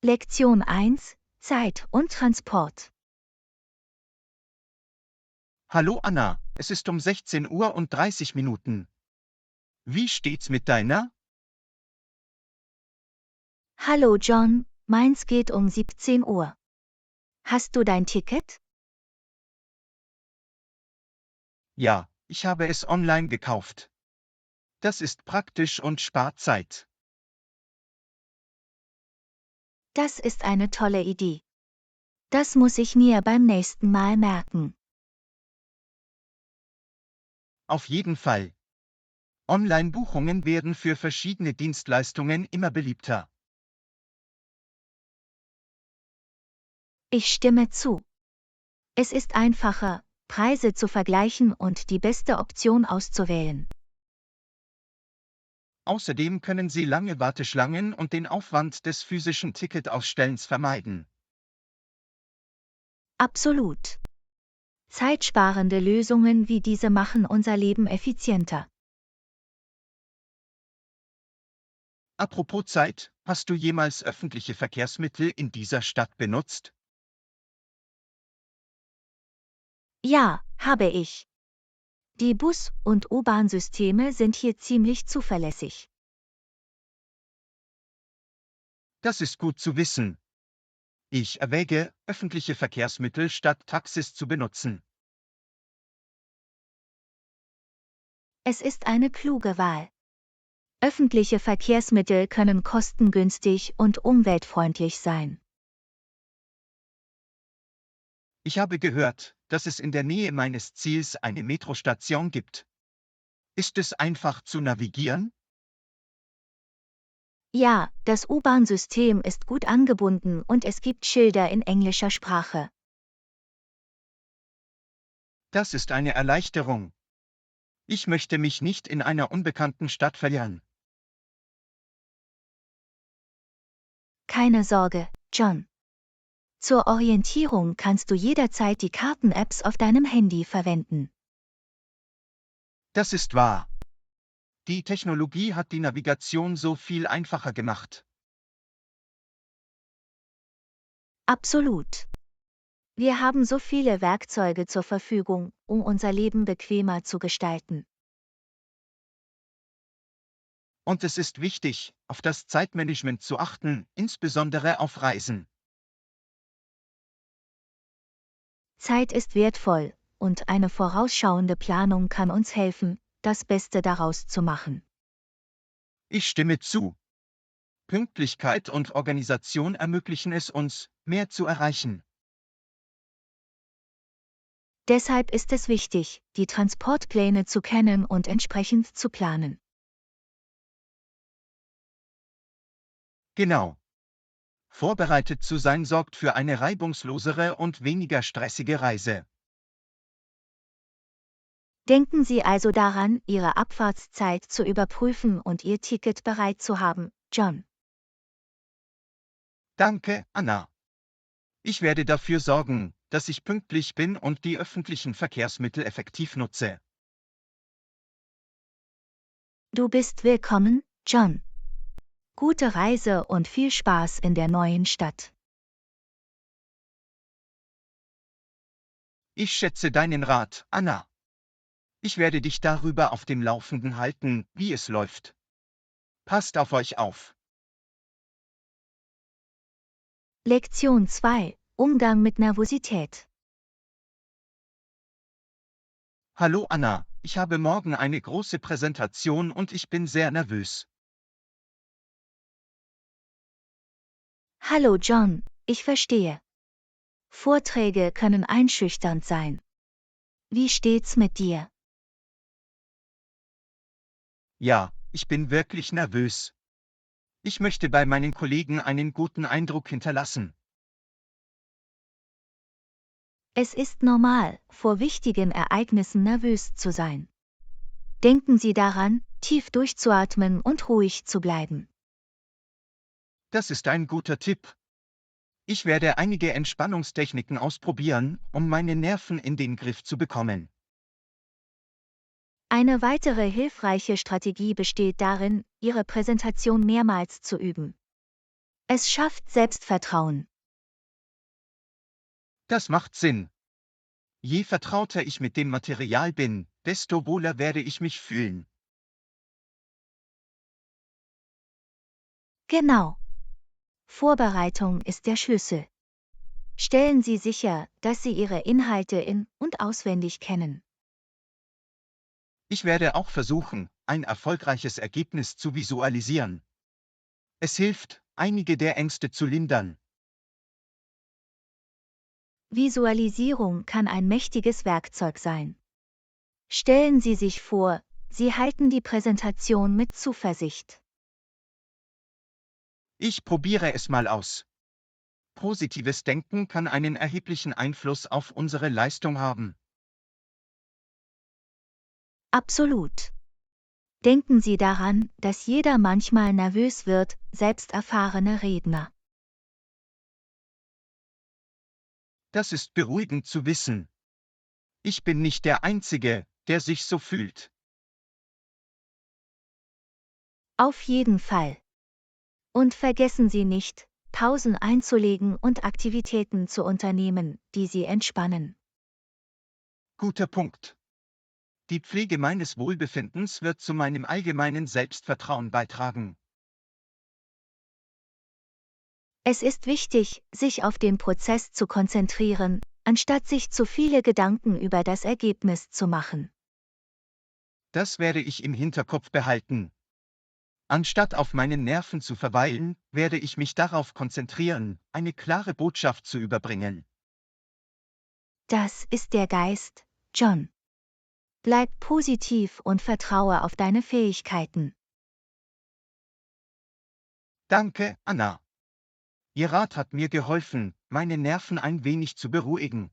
Lektion 1: Zeit und Transport. Hallo Anna, es ist um 16 Uhr und 30 Minuten. Wie steht's mit deiner? Hallo John, meins geht um 17 Uhr. Hast du dein Ticket? Ja, ich habe es online gekauft. Das ist praktisch und spart Zeit. Das ist eine tolle Idee. Das muss ich mir beim nächsten Mal merken. Auf jeden Fall. Online-Buchungen werden für verschiedene Dienstleistungen immer beliebter. Ich stimme zu. Es ist einfacher, Preise zu vergleichen und die beste Option auszuwählen. Außerdem können Sie lange Warteschlangen und den Aufwand des physischen Ticketausstellens vermeiden. Absolut. Zeitsparende Lösungen wie diese machen unser Leben effizienter. Apropos Zeit, hast du jemals öffentliche Verkehrsmittel in dieser Stadt benutzt? Ja, habe ich. Die Bus- und U-Bahn-Systeme sind hier ziemlich zuverlässig. Das ist gut zu wissen. Ich erwäge, öffentliche Verkehrsmittel statt Taxis zu benutzen. Es ist eine kluge Wahl. Öffentliche Verkehrsmittel können kostengünstig und umweltfreundlich sein. Ich habe gehört, dass es in der Nähe meines Ziels eine Metrostation gibt. Ist es einfach zu navigieren? Ja, das U-Bahn-System ist gut angebunden und es gibt Schilder in englischer Sprache. Das ist eine Erleichterung. Ich möchte mich nicht in einer unbekannten Stadt verlieren. Keine Sorge, John. Zur Orientierung kannst du jederzeit die Karten-Apps auf deinem Handy verwenden. Das ist wahr. Die Technologie hat die Navigation so viel einfacher gemacht. Absolut. Wir haben so viele Werkzeuge zur Verfügung, um unser Leben bequemer zu gestalten. Und es ist wichtig, auf das Zeitmanagement zu achten, insbesondere auf Reisen. Zeit ist wertvoll, und eine vorausschauende Planung kann uns helfen, das Beste daraus zu machen. Ich stimme zu. Pünktlichkeit und Organisation ermöglichen es uns, mehr zu erreichen. Deshalb ist es wichtig, die Transportpläne zu kennen und entsprechend zu planen. Genau. Vorbereitet zu sein sorgt für eine reibungslosere und weniger stressige Reise. Denken Sie also daran, Ihre Abfahrtszeit zu überprüfen und Ihr Ticket bereit zu haben, John. Danke, Anna. Ich werde dafür sorgen, dass ich pünktlich bin und die öffentlichen Verkehrsmittel effektiv nutze. Du bist willkommen, John. Gute Reise und viel Spaß in der neuen Stadt. Ich schätze deinen Rat, Anna. Ich werde dich darüber auf dem Laufenden halten, wie es läuft. Passt auf euch auf. Lektion 2: Umgang mit Nervosität. Hallo Anna, ich habe morgen eine große Präsentation und ich bin sehr nervös. Hallo John, ich verstehe. Vorträge können einschüchternd sein. Wie steht's mit dir? Ja, ich bin wirklich nervös. Ich möchte bei meinen Kollegen einen guten Eindruck hinterlassen. Es ist normal, vor wichtigen Ereignissen nervös zu sein. Denken Sie daran, tief durchzuatmen und ruhig zu bleiben. Das ist ein guter Tipp. Ich werde einige Entspannungstechniken ausprobieren, um meine Nerven in den Griff zu bekommen. Eine weitere hilfreiche Strategie besteht darin, Ihre Präsentation mehrmals zu üben. Es schafft Selbstvertrauen. Das macht Sinn. Je vertrauter ich mit dem Material bin, desto wohler werde ich mich fühlen. Genau. Vorbereitung ist der Schlüssel. Stellen Sie sicher, dass Sie Ihre Inhalte in- und auswendig kennen. Ich werde auch versuchen, ein erfolgreiches Ergebnis zu visualisieren. Es hilft, einige der Ängste zu lindern. Visualisierung kann ein mächtiges Werkzeug sein. Stellen Sie sich vor, Sie halten die Präsentation mit Zuversicht. Ich probiere es mal aus. Positives Denken kann einen erheblichen Einfluss auf unsere Leistung haben. Absolut. Denken Sie daran, dass jeder manchmal nervös wird, selbst erfahrene Redner. Das ist beruhigend zu wissen. Ich bin nicht der Einzige, der sich so fühlt. Auf jeden Fall. Und vergessen Sie nicht, Pausen einzulegen und Aktivitäten zu unternehmen, die Sie entspannen. Guter Punkt. Die Pflege meines Wohlbefindens wird zu meinem allgemeinen Selbstvertrauen beitragen. Es ist wichtig, sich auf den Prozess zu konzentrieren, anstatt sich zu viele Gedanken über das Ergebnis zu machen. Das werde ich im Hinterkopf behalten. Anstatt auf meinen Nerven zu verweilen, werde ich mich darauf konzentrieren, eine klare Botschaft zu überbringen. Das ist der Geist, John. Bleib positiv und vertraue auf deine Fähigkeiten. Danke, Anna. Ihr Rat hat mir geholfen, meine Nerven ein wenig zu beruhigen.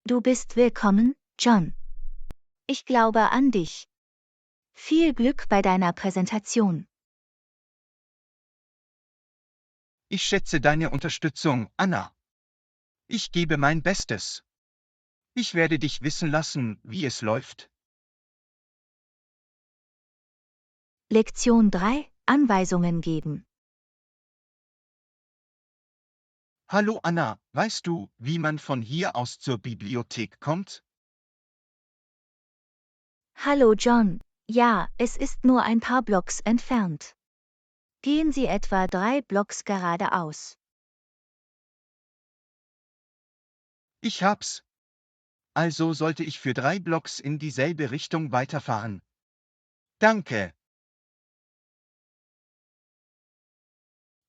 Du bist willkommen, John. Ich glaube an dich. Viel Glück bei deiner Präsentation. Ich schätze deine Unterstützung, Anna. Ich gebe mein Bestes. Ich werde dich wissen lassen, wie es läuft. Lektion 3: Anweisungen geben. Hallo Anna, weißt du, wie man von hier aus zur Bibliothek kommt? Hallo John. Ja, es ist nur ein paar Blocks entfernt. Gehen Sie etwa 3 Blocks geradeaus. Ich hab's. Also sollte ich für 3 Blocks in dieselbe Richtung weiterfahren. Danke.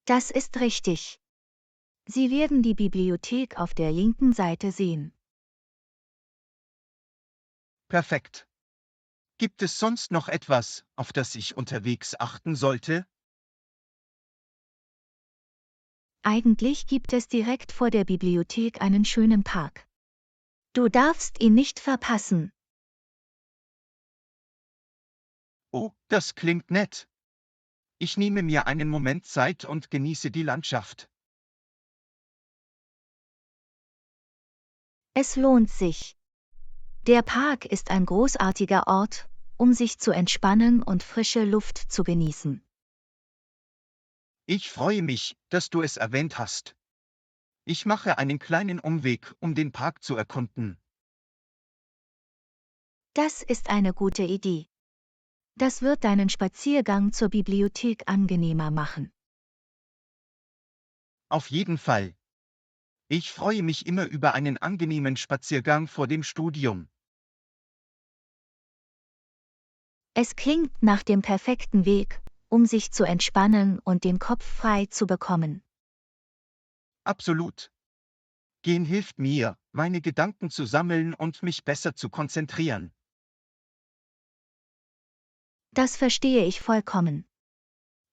Das ist richtig. Sie werden die Bibliothek auf der linken Seite sehen. Perfekt. Gibt es sonst noch etwas, auf das ich unterwegs achten sollte? Eigentlich gibt es direkt vor der Bibliothek einen schönen Park. Du darfst ihn nicht verpassen. Oh, das klingt nett. Ich nehme mir einen Moment Zeit und genieße die Landschaft. Es lohnt sich. Der Park ist ein großartiger Ort, um sich zu entspannen und frische Luft zu genießen. Ich freue mich, dass du es erwähnt hast. Ich mache einen kleinen Umweg, um den Park zu erkunden. Das ist eine gute Idee. Das wird deinen Spaziergang zur Bibliothek angenehmer machen. Auf jeden Fall. Ich freue mich immer über einen angenehmen Spaziergang vor dem Studium. Es klingt nach dem perfekten Weg, um sich zu entspannen und den Kopf frei zu bekommen. Absolut. Gehen hilft mir, meine Gedanken zu sammeln und mich besser zu konzentrieren. Das verstehe ich vollkommen.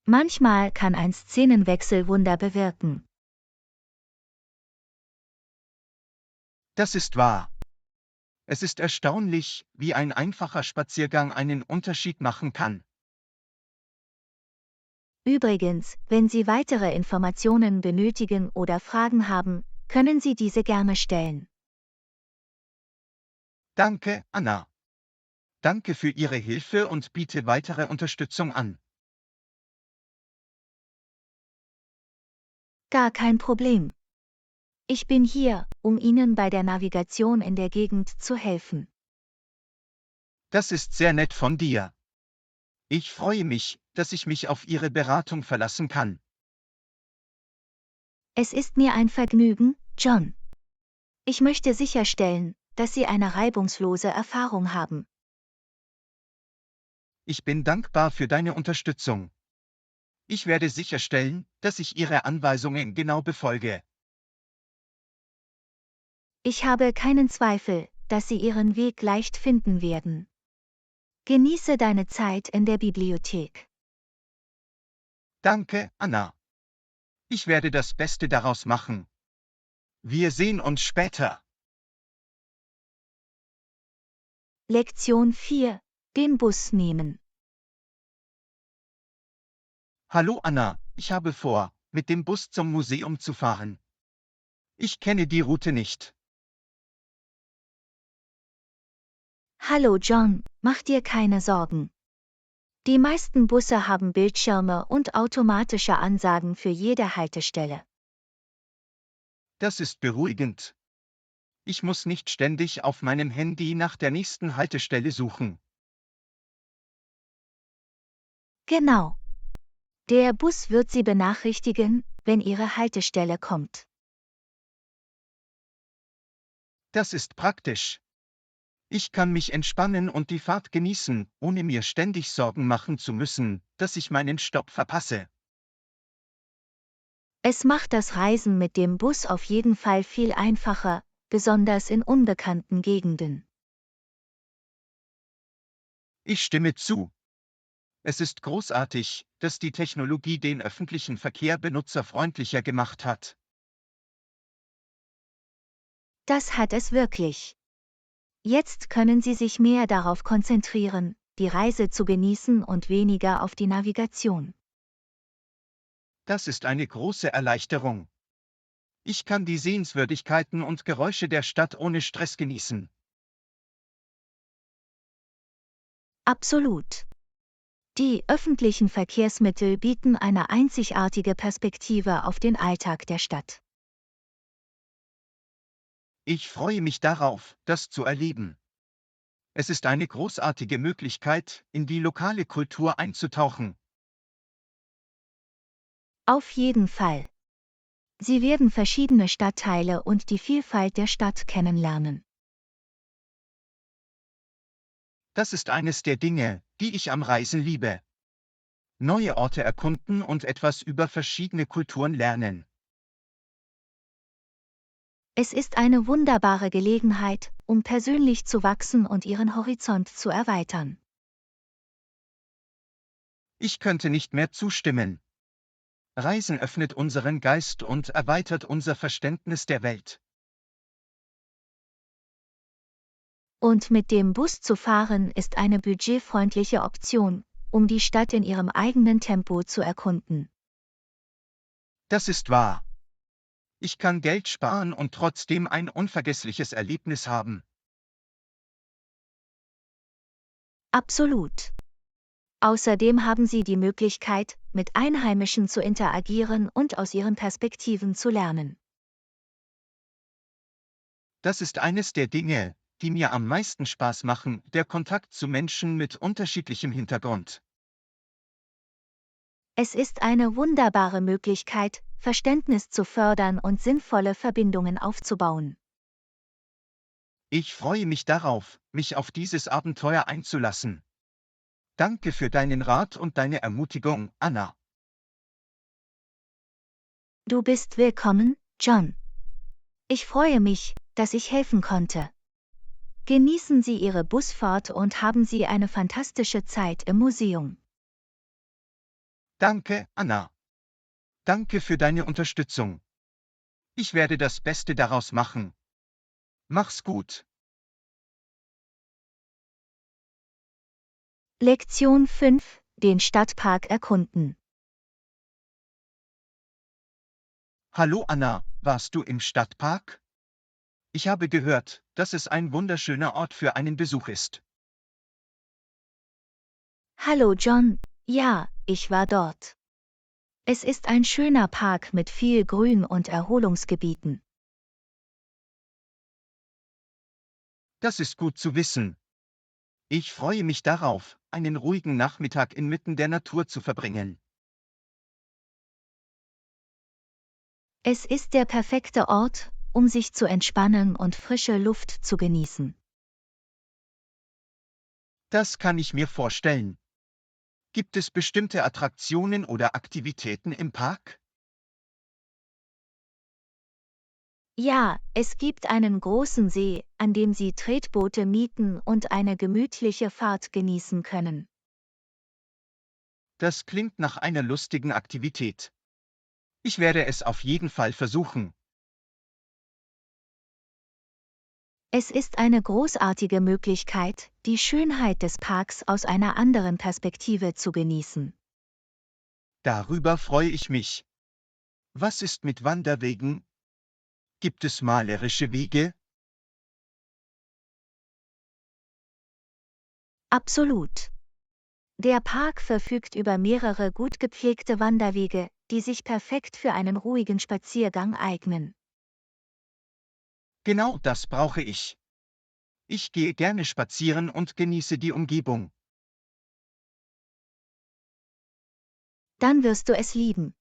Manchmal kann ein Szenenwechsel Wunder bewirken. Das ist wahr. Es ist erstaunlich, wie ein einfacher Spaziergang einen Unterschied machen kann. Übrigens, wenn Sie weitere Informationen benötigen oder Fragen haben, können Sie diese gerne stellen. Danke, Anna. Danke für Ihre Hilfe und biete weitere Unterstützung an. Gar kein Problem. Ich bin hier, um Ihnen bei der Navigation in der Gegend zu helfen. Das ist sehr nett von dir. Ich freue mich, dass ich mich auf Ihre Beratung verlassen kann. Es ist mir ein Vergnügen, John. Ich möchte sicherstellen, dass Sie eine reibungslose Erfahrung haben. Ich bin dankbar für deine Unterstützung. Ich werde sicherstellen, dass ich Ihre Anweisungen genau befolge. Ich habe keinen Zweifel, dass Sie Ihren Weg leicht finden werden. Genieße deine Zeit in der Bibliothek. Danke, Anna. Ich werde das Beste daraus machen. Wir sehen uns später. Lektion 4. Den Bus nehmen. Hallo Anna, ich habe vor, mit dem Bus zum Museum zu fahren. Ich kenne die Route nicht. Hallo John, mach dir keine Sorgen. Die meisten Busse haben Bildschirme und automatische Ansagen für jede Haltestelle. Das ist beruhigend. Ich muss nicht ständig auf meinem Handy nach der nächsten Haltestelle suchen. Genau. Der Bus wird Sie benachrichtigen, wenn Ihre Haltestelle kommt. Das ist praktisch. Ich kann mich entspannen und die Fahrt genießen, ohne mir ständig Sorgen machen zu müssen, dass ich meinen Stopp verpasse. Es macht das Reisen mit dem Bus auf jeden Fall viel einfacher, besonders in unbekannten Gegenden. Ich stimme zu. Es ist großartig, dass die Technologie den öffentlichen Verkehr benutzerfreundlicher gemacht hat. Das hat es wirklich. Jetzt können Sie sich mehr darauf konzentrieren, die Reise zu genießen und weniger auf die Navigation. Das ist eine große Erleichterung. Ich kann die Sehenswürdigkeiten und Geräusche der Stadt ohne Stress genießen. Absolut. Die öffentlichen Verkehrsmittel bieten eine einzigartige Perspektive auf den Alltag der Stadt. Ich freue mich darauf, das zu erleben. Es ist eine großartige Möglichkeit, in die lokale Kultur einzutauchen. Auf jeden Fall. Sie werden verschiedene Stadtteile und die Vielfalt der Stadt kennenlernen. Das ist eines der Dinge, die ich am Reisen liebe. Neue Orte erkunden und etwas über verschiedene Kulturen lernen. Es ist eine wunderbare Gelegenheit, um persönlich zu wachsen und Ihren Horizont zu erweitern. Ich könnte nicht mehr zustimmen. Reisen öffnet unseren Geist und erweitert unser Verständnis der Welt. Und mit dem Bus zu fahren ist eine budgetfreundliche Option, um die Stadt in Ihrem eigenen Tempo zu erkunden. Das ist wahr. Ich kann Geld sparen und trotzdem ein unvergessliches Erlebnis haben. Absolut. Außerdem haben Sie die Möglichkeit, mit Einheimischen zu interagieren und aus ihren Perspektiven zu lernen. Das ist eines der Dinge, die mir am meisten Spaß machen, der Kontakt zu Menschen mit unterschiedlichem Hintergrund. Es ist eine wunderbare Möglichkeit, Verständnis zu fördern und sinnvolle Verbindungen aufzubauen. Ich freue mich darauf, mich auf dieses Abenteuer einzulassen. Danke für deinen Rat und deine Ermutigung, Anna. Du bist willkommen, John. Ich freue mich, dass ich helfen konnte. Genießen Sie Ihre Busfahrt und haben Sie eine fantastische Zeit im Museum. Danke, Anna. Danke für deine Unterstützung. Ich werde das Beste daraus machen. Mach's gut. Lektion 5. Den Stadtpark erkunden. Hallo Anna, warst du im Stadtpark? Ich habe gehört, dass es ein wunderschöner Ort für einen Besuch ist. Hallo John, ja, ich war dort. Es ist ein schöner Park mit viel Grün und Erholungsgebieten. Das ist gut zu wissen. Ich freue mich darauf, einen ruhigen Nachmittag inmitten der Natur zu verbringen. Es ist der perfekte Ort, um sich zu entspannen und frische Luft zu genießen. Das kann ich mir vorstellen. Gibt es bestimmte Attraktionen oder Aktivitäten im Park? Ja, es gibt einen großen See, an dem Sie Tretboote mieten und eine gemütliche Fahrt genießen können. Das klingt nach einer lustigen Aktivität. Ich werde es auf jeden Fall versuchen. Es ist eine großartige Möglichkeit, die Schönheit des Parks aus einer anderen Perspektive zu genießen. Darüber freue ich mich. Was ist mit Wanderwegen? Gibt es malerische Wege? Absolut. Der Park verfügt über mehrere gut gepflegte Wanderwege, die sich perfekt für einen ruhigen Spaziergang eignen. Genau das brauche ich. Ich gehe gerne spazieren und genieße die Umgebung. Dann wirst du es lieben.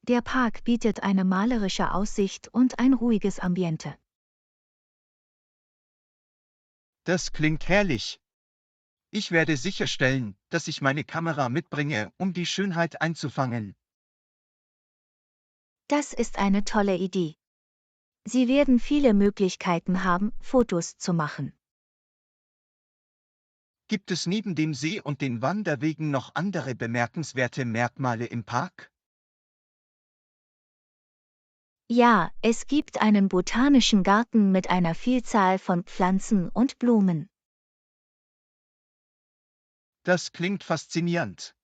Der Park bietet eine malerische Aussicht und ein ruhiges Ambiente. Das klingt herrlich. Ich werde sicherstellen, dass ich meine Kamera mitbringe, um die Schönheit einzufangen. Das ist eine tolle Idee. Sie werden viele Möglichkeiten haben, Fotos zu machen. Gibt es neben dem See und den Wanderwegen noch andere bemerkenswerte Merkmale im Park? Ja, es gibt einen botanischen Garten mit einer Vielzahl von Pflanzen und Blumen. Das klingt faszinierend.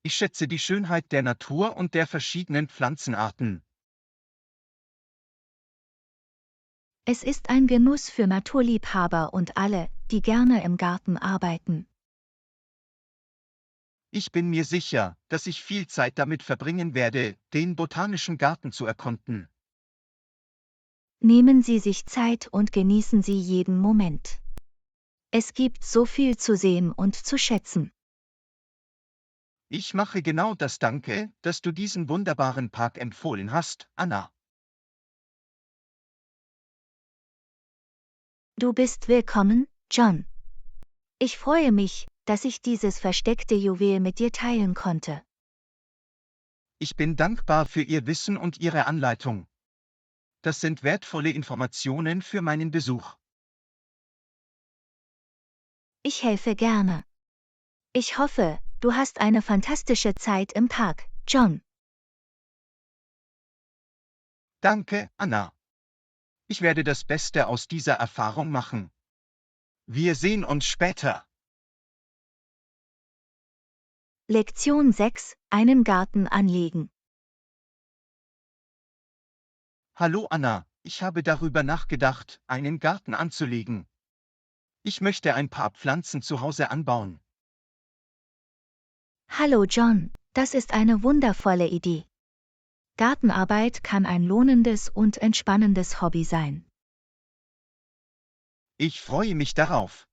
Ich schätze die Schönheit der Natur und der verschiedenen Pflanzenarten. Es ist ein Genuss für Naturliebhaber und alle, die gerne im Garten arbeiten. Ich bin mir sicher, dass ich viel Zeit damit verbringen werde, den botanischen Garten zu erkunden. Nehmen Sie sich Zeit und genießen Sie jeden Moment. Es gibt so viel zu sehen und zu schätzen. Ich mache genau das. Danke, dass du diesen wunderbaren Park empfohlen hast, Anna. Du bist willkommen, John. Ich freue mich, dass ich dieses versteckte Juwel mit dir teilen konnte. Ich bin dankbar für Ihr Wissen und Ihre Anleitung. Das sind wertvolle Informationen für meinen Besuch. Ich helfe gerne. Ich hoffe, du hast eine fantastische Zeit im Park, John. Danke, Anna. Ich werde das Beste aus dieser Erfahrung machen. Wir sehen uns später. Lektion 6: Einen Garten anlegen. Hallo Anna, ich habe darüber nachgedacht, einen Garten anzulegen. Ich möchte ein paar Pflanzen zu Hause anbauen. Hallo John, das ist eine wundervolle Idee. Gartenarbeit kann ein lohnendes und entspannendes Hobby sein. Ich freue mich darauf.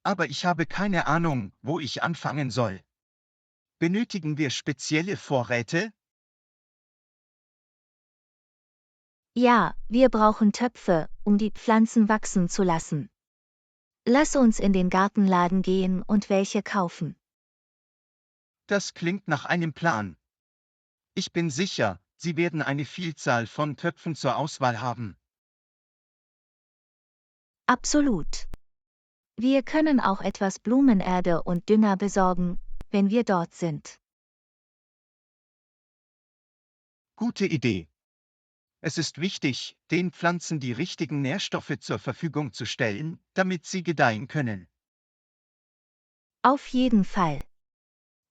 Aber ich habe keine Ahnung, wo ich anfangen soll. Benötigen wir spezielle Vorräte? Ja, wir brauchen Töpfe, um die Pflanzen wachsen zu lassen. Lass uns in den Gartenladen gehen und welche kaufen. Das klingt nach einem Plan. Ich bin sicher, Sie werden eine Vielzahl von Töpfen zur Auswahl haben. Absolut. Wir können auch etwas Blumenerde und Dünger besorgen, wenn wir dort sind. Gute Idee. Es ist wichtig, den Pflanzen die richtigen Nährstoffe zur Verfügung zu stellen, damit sie gedeihen können. Auf jeden Fall.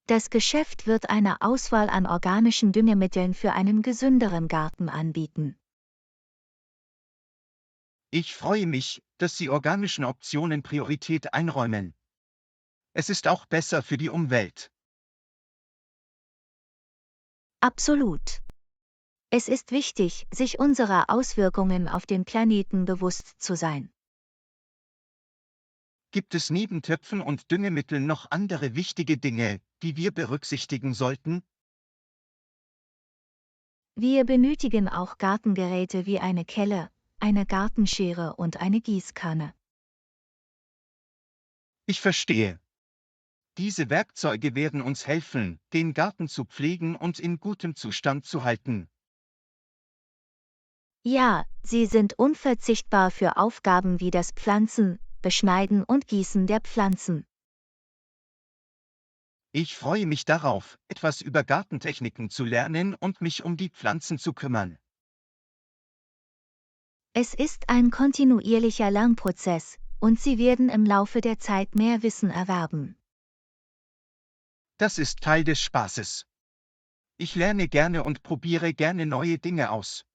Das Geschäft wird eine Auswahl an organischen Düngemitteln für einen gesünderen Garten anbieten. Ich freue mich, dass Sie organischen Optionen Priorität einräumen. Es ist auch besser für die Umwelt. Absolut. Es ist wichtig, sich unserer Auswirkungen auf den Planeten bewusst zu sein. Gibt es neben Töpfen und Düngemitteln noch andere wichtige Dinge, die wir berücksichtigen sollten? Wir benötigen auch Gartengeräte wie eine Kelle, eine Gartenschere und eine Gießkanne. Ich verstehe. Diese Werkzeuge werden uns helfen, den Garten zu pflegen und in gutem Zustand zu halten. Ja, sie sind unverzichtbar für Aufgaben wie das Pflanzen, Beschneiden und Gießen der Pflanzen. Ich freue mich darauf, etwas über Gartentechniken zu lernen und mich um die Pflanzen zu kümmern. Es ist ein kontinuierlicher Lernprozess, und Sie werden im Laufe der Zeit mehr Wissen erwerben. Das ist Teil des Spaßes. Ich lerne gerne und probiere gerne neue Dinge aus.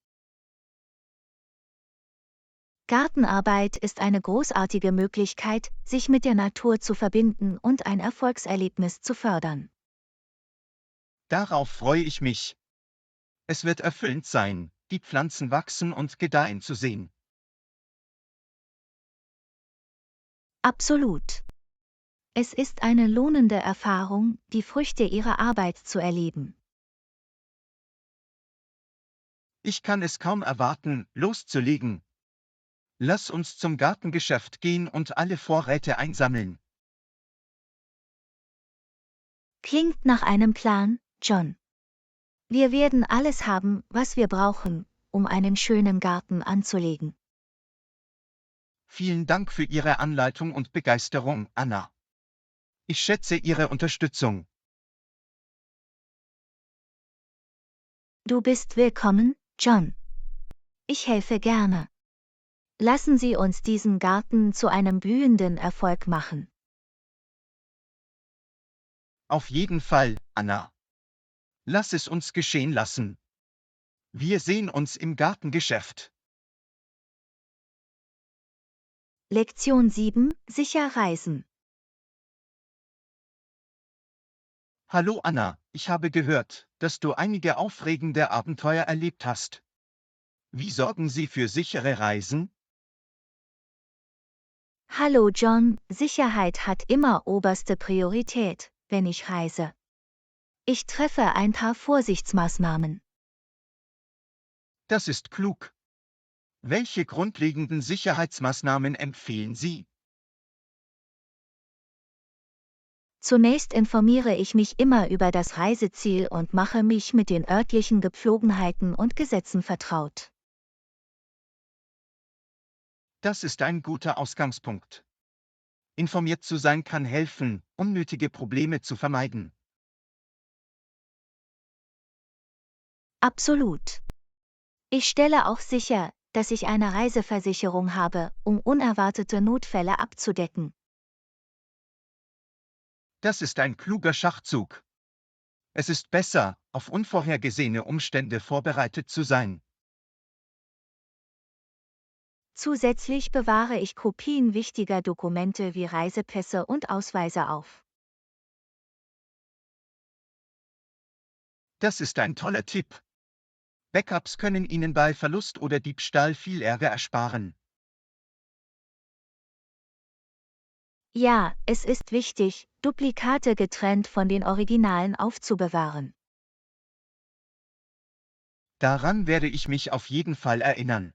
Gartenarbeit ist eine großartige Möglichkeit, sich mit der Natur zu verbinden und ein Erfolgserlebnis zu fördern. Darauf freue ich mich. Es wird erfüllend sein, die Pflanzen wachsen und gedeihen zu sehen. Absolut. Es ist eine lohnende Erfahrung, die Früchte ihrer Arbeit zu erleben. Ich kann es kaum erwarten, loszulegen. Lass uns zum Gartengeschäft gehen und alle Vorräte einsammeln. Klingt nach einem Plan, John. Wir werden alles haben, was wir brauchen, um einen schönen Garten anzulegen. Vielen Dank für Ihre Anleitung und Begeisterung, Anna. Ich schätze Ihre Unterstützung. Du bist willkommen, John. Ich helfe gerne. Lassen Sie uns diesen Garten zu einem blühenden Erfolg machen. Auf jeden Fall, Anna. Lass es uns geschehen lassen. Wir sehen uns im Gartengeschäft. Lektion 7: Sicher reisen. Hallo Anna, ich habe gehört, dass du einige aufregende Abenteuer erlebt hast. Wie sorgen Sie für sichere Reisen? Hallo John, Sicherheit hat immer oberste Priorität, wenn ich reise. Ich treffe ein paar Vorsichtsmaßnahmen. Das ist klug. Welche grundlegenden Sicherheitsmaßnahmen empfehlen Sie? Zunächst informiere ich mich immer über das Reiseziel und mache mich mit den örtlichen Gepflogenheiten und Gesetzen vertraut. Das ist ein guter Ausgangspunkt. Informiert zu sein kann helfen, unnötige Probleme zu vermeiden. Absolut. Ich stelle auch sicher, dass ich eine Reiseversicherung habe, um unerwartete Notfälle abzudecken. Das ist ein kluger Schachzug. Es ist besser, auf unvorhergesehene Umstände vorbereitet zu sein. Zusätzlich bewahre ich Kopien wichtiger Dokumente wie Reisepässe und Ausweise auf. Das ist ein toller Tipp. Backups können Ihnen bei Verlust oder Diebstahl viel Ärger ersparen. Ja, es ist wichtig, Duplikate getrennt von den Originalen aufzubewahren. Daran werde ich mich auf jeden Fall erinnern.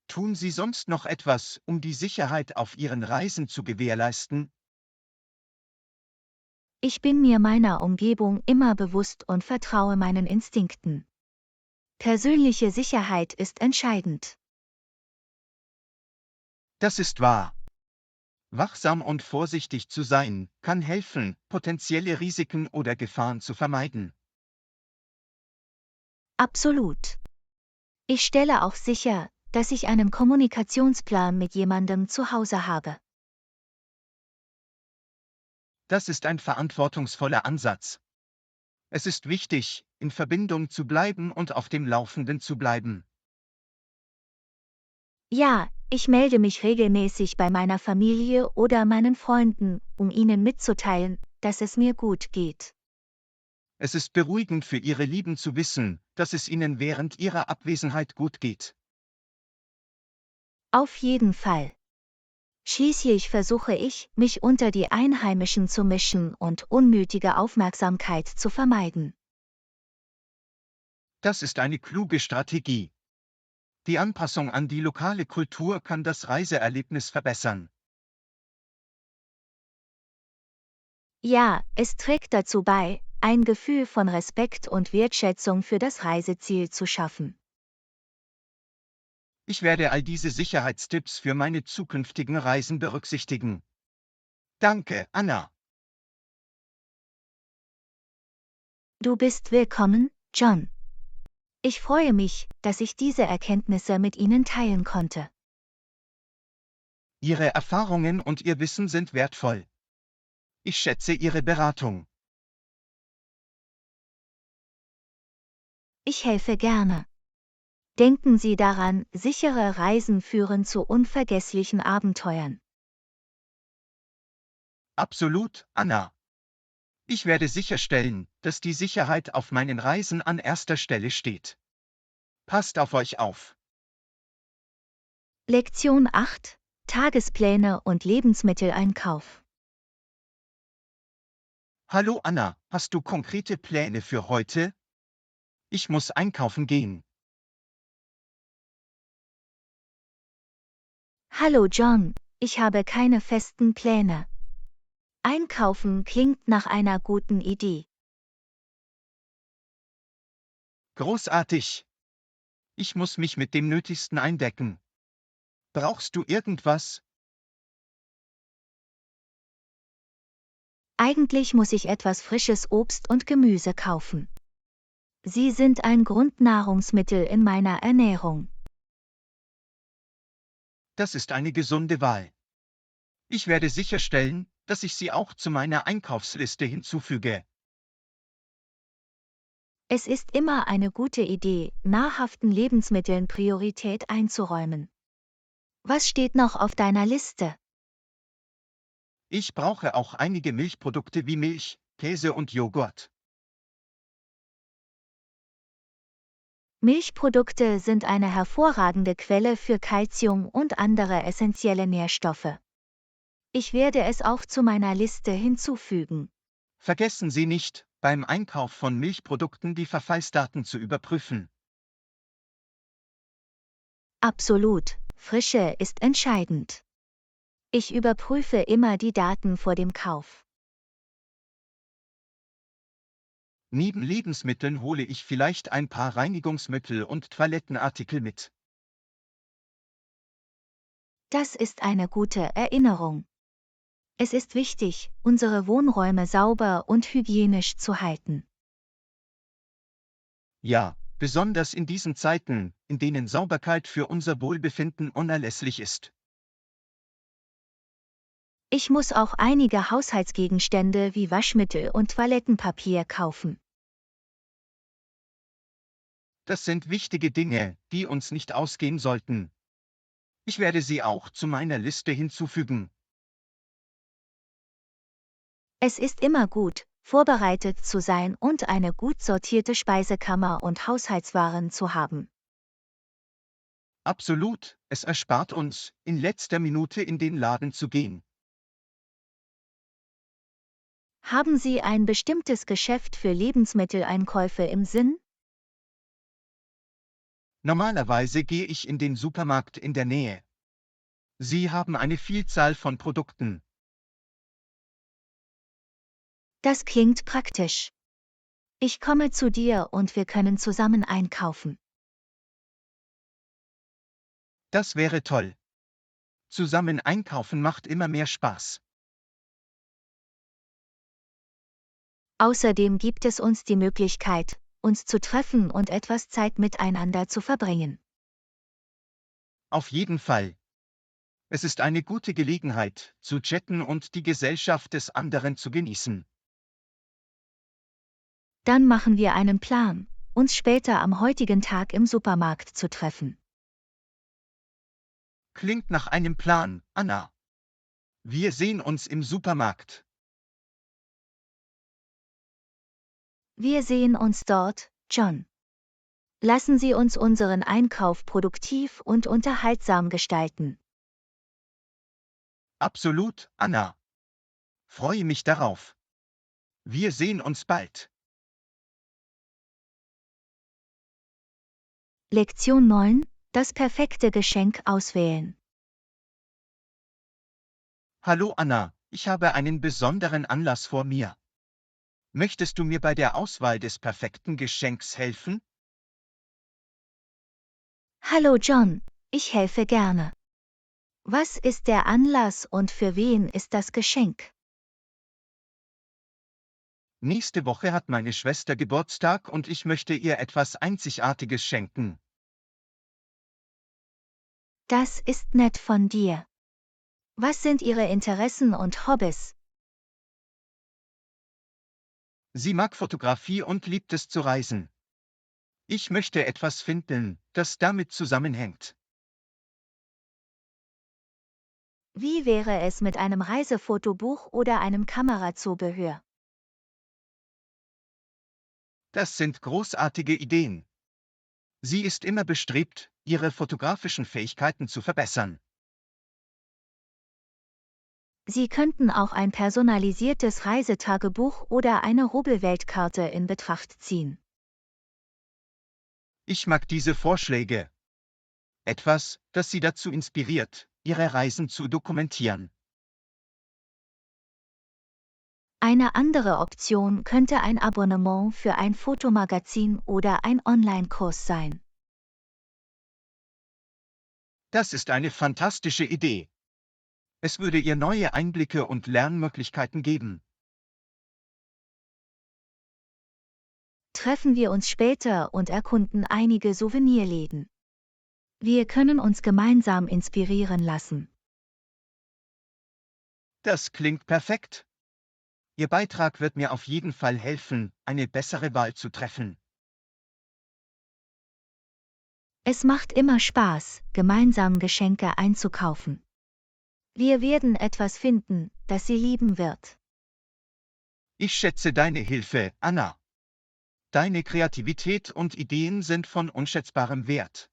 Tun Sie sonst noch etwas, um die Sicherheit auf Ihren Reisen zu gewährleisten? Ich bin mir meiner Umgebung immer bewusst und vertraue meinen Instinkten. Persönliche Sicherheit ist entscheidend. Das ist wahr. Wachsam und vorsichtig zu sein, kann helfen, potenzielle Risiken oder Gefahren zu vermeiden. Absolut. Ich stelle auch sicher, dass ich einen Kommunikationsplan mit jemandem zu Hause habe. Das ist ein verantwortungsvoller Ansatz. Es ist wichtig, in Verbindung zu bleiben und auf dem Laufenden zu bleiben. Ja, ich melde mich regelmäßig bei meiner Familie oder meinen Freunden, um ihnen mitzuteilen, dass es mir gut geht. Es ist beruhigend für Ihre Lieben zu wissen, dass es Ihnen während Ihrer Abwesenheit gut geht. Auf jeden Fall. Schließlich versuche ich, mich unter die Einheimischen zu mischen und unnötige Aufmerksamkeit zu vermeiden. Das ist eine kluge Strategie. Die Anpassung an die lokale Kultur kann das Reiseerlebnis verbessern. Ja, es trägt dazu bei, ein Gefühl von Respekt und Wertschätzung für das Reiseziel zu schaffen. Ich werde all diese Sicherheitstipps für meine zukünftigen Reisen berücksichtigen. Danke, Anna. Du bist willkommen, John. Ich freue mich, dass ich diese Erkenntnisse mit Ihnen teilen konnte. Ihre Erfahrungen und Ihr Wissen sind wertvoll. Ich schätze Ihre Beratung. Ich helfe gerne. Denken Sie daran, sichere Reisen führen zu unvergesslichen Abenteuern. Absolut, Anna. Ich werde sicherstellen, dass die Sicherheit auf meinen Reisen an erster Stelle steht. Passt auf euch auf. Lektion 8: Tagespläne und Lebensmitteleinkauf. Hallo Anna, hast du konkrete Pläne für heute? Ich muss einkaufen gehen. Hallo John, ich habe keine festen Pläne. Einkaufen klingt nach einer guten Idee. Großartig. Ich muss mich mit dem Nötigsten eindecken. Brauchst du irgendwas? Eigentlich muss ich etwas frisches Obst und Gemüse kaufen. Sie sind ein Grundnahrungsmittel in meiner Ernährung. Das ist eine gesunde Wahl. Ich werde sicherstellen, dass ich sie auch zu meiner Einkaufsliste hinzufüge. Es ist immer eine gute Idee, nahrhaften Lebensmitteln Priorität einzuräumen. Was steht noch auf deiner Liste? Ich brauche auch einige Milchprodukte wie Milch, Käse und Joghurt. Milchprodukte sind eine hervorragende Quelle für Calcium und andere essentielle Nährstoffe. Ich werde es auch zu meiner Liste hinzufügen. Vergessen Sie nicht, beim Einkauf von Milchprodukten die Verfallsdaten zu überprüfen. Absolut, Frische ist entscheidend. Ich überprüfe immer die Daten vor dem Kauf. Neben Lebensmitteln hole ich vielleicht ein paar Reinigungsmittel und Toilettenartikel mit. Das ist eine gute Erinnerung. Es ist wichtig, unsere Wohnräume sauber und hygienisch zu halten. Ja, besonders in diesen Zeiten, in denen Sauberkeit für unser Wohlbefinden unerlässlich ist. Ich muss auch einige Haushaltsgegenstände wie Waschmittel und Toilettenpapier kaufen. Das sind wichtige Dinge, die uns nicht ausgehen sollten. Ich werde sie auch zu meiner Liste hinzufügen. Es ist immer gut, vorbereitet zu sein und eine gut sortierte Speisekammer und Haushaltswaren zu haben. Absolut, es erspart uns, in letzter Minute in den Laden zu gehen. Haben Sie ein bestimmtes Geschäft für Lebensmitteleinkäufe im Sinn? Normalerweise gehe ich in den Supermarkt in der Nähe. Sie haben eine Vielzahl von Produkten. Das klingt praktisch. Ich komme zu dir und wir können zusammen einkaufen. Das wäre toll. Zusammen einkaufen macht immer mehr Spaß. Außerdem gibt es uns die Möglichkeit, uns zu treffen und etwas Zeit miteinander zu verbringen. Auf jeden Fall. Es ist eine gute Gelegenheit, zu chatten und die Gesellschaft des anderen zu genießen. Dann machen wir einen Plan, uns später am heutigen Tag im Supermarkt zu treffen. Klingt nach einem Plan, Anna. Wir sehen uns im Supermarkt. Wir sehen uns dort, John. Lassen Sie uns unseren Einkauf produktiv und unterhaltsam gestalten. Absolut, Anna. Freue mich darauf. Wir sehen uns bald. Lektion 9: Das perfekte Geschenk auswählen. Hallo Anna, ich habe einen besonderen Anlass vor mir. Möchtest du mir bei der Auswahl des perfekten Geschenks helfen? Hallo John, ich helfe gerne. Was ist der Anlass und für wen ist das Geschenk? Nächste Woche hat meine Schwester Geburtstag und ich möchte ihr etwas Einzigartiges schenken. Das ist nett von dir. Was sind Ihre Interessen und Hobbys? Sie mag Fotografie und liebt es zu reisen. Ich möchte etwas finden, das damit zusammenhängt. Wie wäre es mit einem Reisefotobuch oder einem Kamerazubehör? Das sind großartige Ideen. Sie ist immer bestrebt, ihre fotografischen Fähigkeiten zu verbessern. Sie könnten auch ein personalisiertes Reisetagebuch oder eine Rubbelweltkarte in Betracht ziehen. Ich mag diese Vorschläge. Etwas, das Sie dazu inspiriert, Ihre Reisen zu dokumentieren. Eine andere Option könnte ein Abonnement für ein Fotomagazin oder ein Online-Kurs sein. Das ist eine fantastische Idee. Es würde ihr neue Einblicke und Lernmöglichkeiten geben. Treffen wir uns später und erkunden einige Souvenirläden. Wir können uns gemeinsam inspirieren lassen. Das klingt perfekt. Ihr Beitrag wird mir auf jeden Fall helfen, eine bessere Wahl zu treffen. Es macht immer Spaß, gemeinsam Geschenke einzukaufen. Wir werden etwas finden, das sie lieben wird. Ich schätze deine Hilfe, Anna. Deine Kreativität und Ideen sind von unschätzbarem Wert.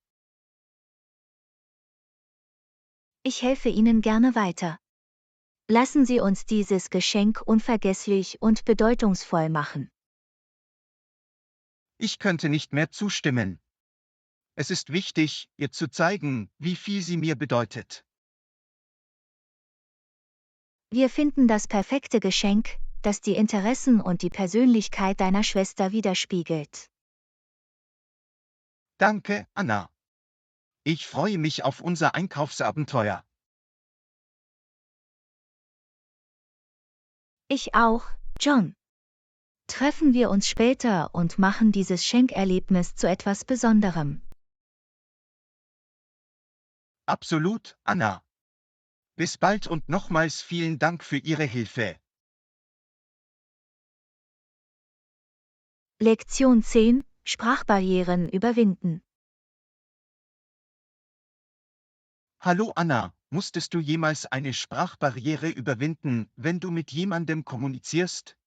Ich helfe Ihnen gerne weiter. Lassen Sie uns dieses Geschenk unvergesslich und bedeutungsvoll machen. Ich könnte nicht mehr zustimmen. Es ist wichtig, ihr zu zeigen, wie viel sie mir bedeutet. Wir finden das perfekte Geschenk, das die Interessen und die Persönlichkeit deiner Schwester widerspiegelt. Danke, Anna. Ich freue mich auf unser Einkaufsabenteuer. Ich auch, John. Treffen wir uns später und machen dieses Schenkerlebnis zu etwas Besonderem. Absolut, Anna. Bis bald und nochmals vielen Dank für Ihre Hilfe. Lektion 10: Sprachbarrieren überwinden. Hallo Anna, musstest du jemals eine Sprachbarriere überwinden, wenn du mit jemandem kommunizierst?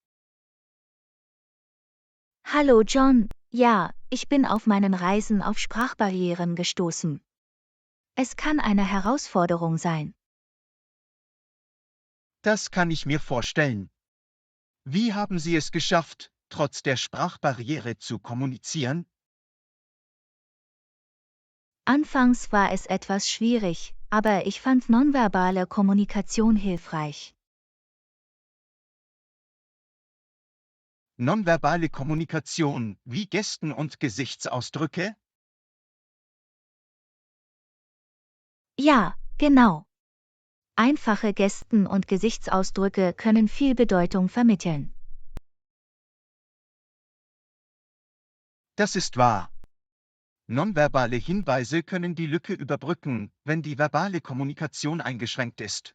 Hallo John, ja, ich bin auf meinen Reisen auf Sprachbarrieren gestoßen. Es kann eine Herausforderung sein. Das kann ich mir vorstellen. Wie haben Sie es geschafft, trotz der Sprachbarriere zu kommunizieren? Anfangs war es etwas schwierig, aber ich fand nonverbale Kommunikation hilfreich. Nonverbale Kommunikation, wie Gesten und Gesichtsausdrücke? Ja, genau. Einfache Gesten und Gesichtsausdrücke können viel Bedeutung vermitteln. Das ist wahr. Nonverbale Hinweise können die Lücke überbrücken, wenn die verbale Kommunikation eingeschränkt ist.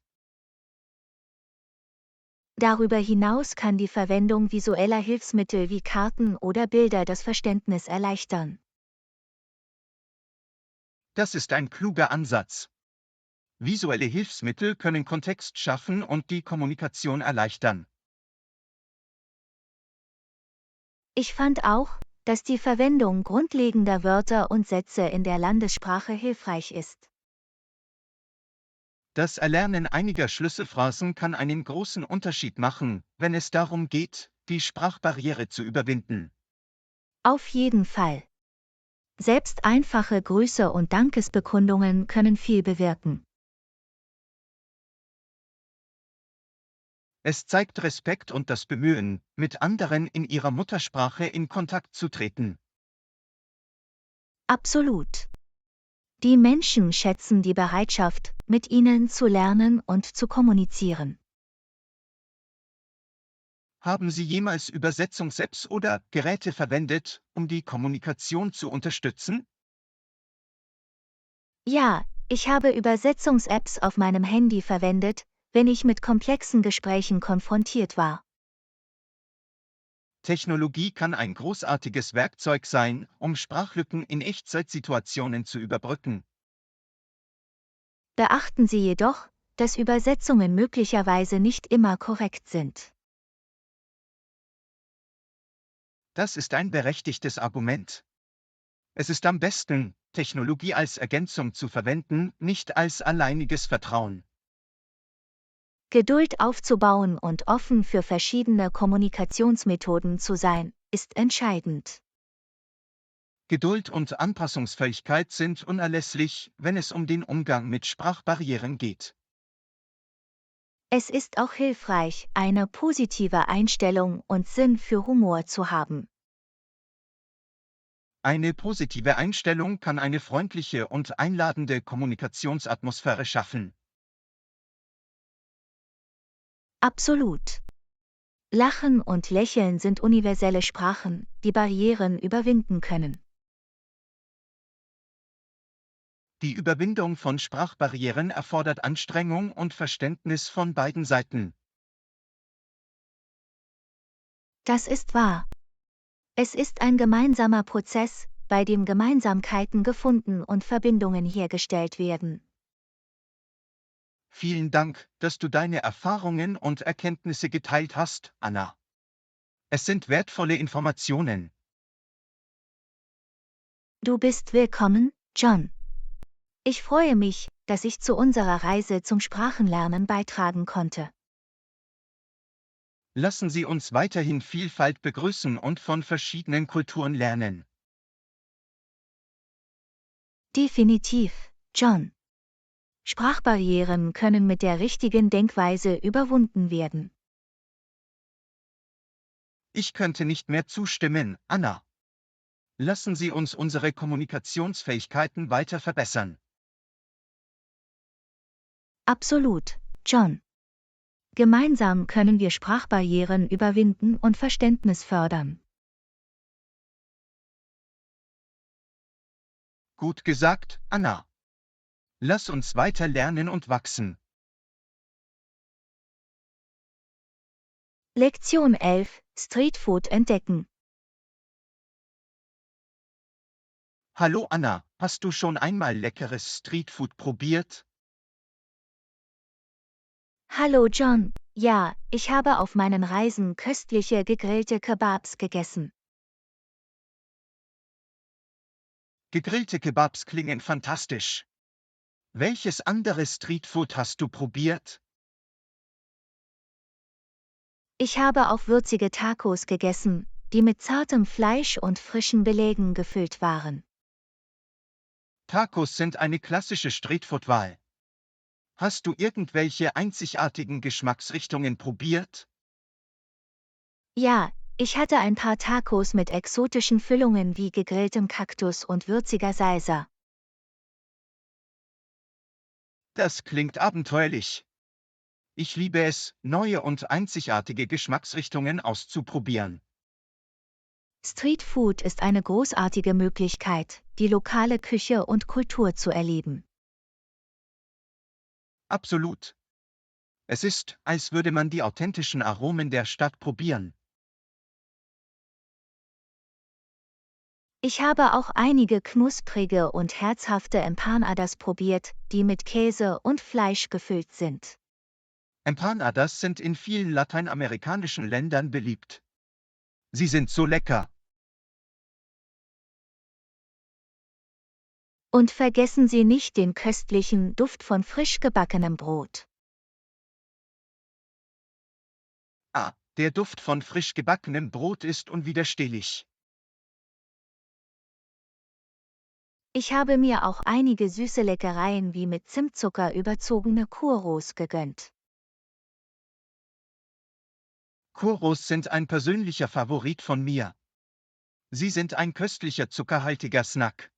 Darüber hinaus kann die Verwendung visueller Hilfsmittel wie Karten oder Bilder das Verständnis erleichtern. Das ist ein kluger Ansatz. Visuelle Hilfsmittel können Kontext schaffen und die Kommunikation erleichtern. Ich fand auch, dass die Verwendung grundlegender Wörter und Sätze in der Landessprache hilfreich ist. Das Erlernen einiger Schlüsselphrasen kann einen großen Unterschied machen, wenn es darum geht, die Sprachbarriere zu überwinden. Auf jeden Fall. Selbst einfache Grüße und Dankesbekundungen können viel bewirken. Es zeigt Respekt und das Bemühen, mit anderen in ihrer Muttersprache in Kontakt zu treten. Absolut. Die Menschen schätzen die Bereitschaft, mit ihnen zu lernen und zu kommunizieren. Haben Sie jemals Übersetzungs-Apps oder Geräte verwendet, um die Kommunikation zu unterstützen? Ja, ich habe Übersetzungs-Apps auf meinem Handy verwendet, wenn ich mit komplexen Gesprächen konfrontiert war. Technologie kann ein großartiges Werkzeug sein, um Sprachlücken in Echtzeitsituationen zu überbrücken. Beachten Sie jedoch, dass Übersetzungen möglicherweise nicht immer korrekt sind. Das ist ein berechtigtes Argument. Es ist am besten, Technologie als Ergänzung zu verwenden, nicht als alleiniges Vertrauen. Geduld aufzubauen und offen für verschiedene Kommunikationsmethoden zu sein, ist entscheidend. Geduld und Anpassungsfähigkeit sind unerlässlich, wenn es um den Umgang mit Sprachbarrieren geht. Es ist auch hilfreich, eine positive Einstellung und Sinn für Humor zu haben. Eine positive Einstellung kann eine freundliche und einladende Kommunikationsatmosphäre schaffen. Absolut. Lachen und Lächeln sind universelle Sprachen, die Barrieren überwinden können. Die Überwindung von Sprachbarrieren erfordert Anstrengung und Verständnis von beiden Seiten. Das ist wahr. Es ist ein gemeinsamer Prozess, bei dem Gemeinsamkeiten gefunden und Verbindungen hergestellt werden. Vielen Dank, dass du deine Erfahrungen und Erkenntnisse geteilt hast, Anna. Es sind wertvolle Informationen. Du bist willkommen, John. Ich freue mich, dass ich zu unserer Reise zum Sprachenlernen beitragen konnte. Lassen Sie uns weiterhin Vielfalt begrüßen und von verschiedenen Kulturen lernen. Definitiv, John. Sprachbarrieren können mit der richtigen Denkweise überwunden werden. Ich könnte nicht mehr zustimmen, Anna. Lassen Sie uns unsere Kommunikationsfähigkeiten weiter verbessern. Absolut, John. Gemeinsam können wir Sprachbarrieren überwinden und Verständnis fördern. Gut gesagt, Anna. Lass uns weiter lernen und wachsen. Lektion 11: Streetfood entdecken. Hallo Anna, hast du schon einmal leckeres Streetfood probiert? Hallo John, ja, ich habe auf meinen Reisen köstliche gegrillte Kebabs gegessen. Gegrillte Kebabs klingen fantastisch. Welches andere Streetfood hast du probiert? Ich habe auch würzige Tacos gegessen, die mit zartem Fleisch und frischen Belägen gefüllt waren. Tacos sind eine klassische Streetfood-Wahl. Hast du irgendwelche einzigartigen Geschmacksrichtungen probiert? Ja, ich hatte ein paar Tacos mit exotischen Füllungen wie gegrilltem Kaktus und würziger Salsa. Das klingt abenteuerlich. Ich liebe es, neue und einzigartige Geschmacksrichtungen auszuprobieren. Streetfood ist eine großartige Möglichkeit, die lokale Küche und Kultur zu erleben. Absolut. Es ist, als würde man die authentischen Aromen der Stadt probieren. Ich habe auch einige knusprige und herzhafte Empanadas probiert, die mit Käse und Fleisch gefüllt sind. Empanadas sind in vielen lateinamerikanischen Ländern beliebt. Sie sind so lecker. Und vergessen Sie nicht den köstlichen Duft von frisch gebackenem Brot. Ah, der Duft von frisch gebackenem Brot ist unwiderstehlich. Ich habe mir auch einige süße Leckereien wie mit Zimtzucker überzogene Churros gegönnt. Churros sind ein persönlicher Favorit von mir. Sie sind ein köstlicher zuckerhaltiger Snack.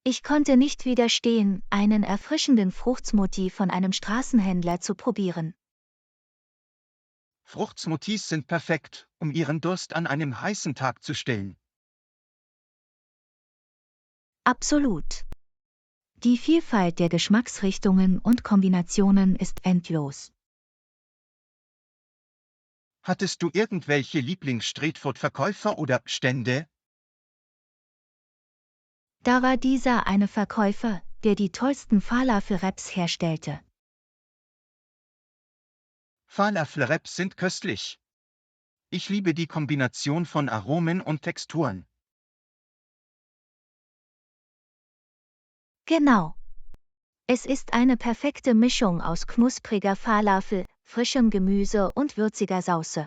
Ich konnte nicht widerstehen, einen erfrischenden Fruchtsmoothie von einem Straßenhändler zu probieren. Fruchtsmoothies sind perfekt, um Ihren Durst an einem heißen Tag zu stillen. Absolut. Die Vielfalt der Geschmacksrichtungen und Kombinationen ist endlos. Hattest du irgendwelche Lieblings-Streetfood-Verkäufer oder Stände? Da war dieser eine Verkäufer, der die tollsten Falafel-Wraps herstellte. Falafel-Wraps sind köstlich. Ich liebe die Kombination von Aromen und Texturen. Genau. Es ist eine perfekte Mischung aus knuspriger Falafel, frischem Gemüse und würziger Sauce.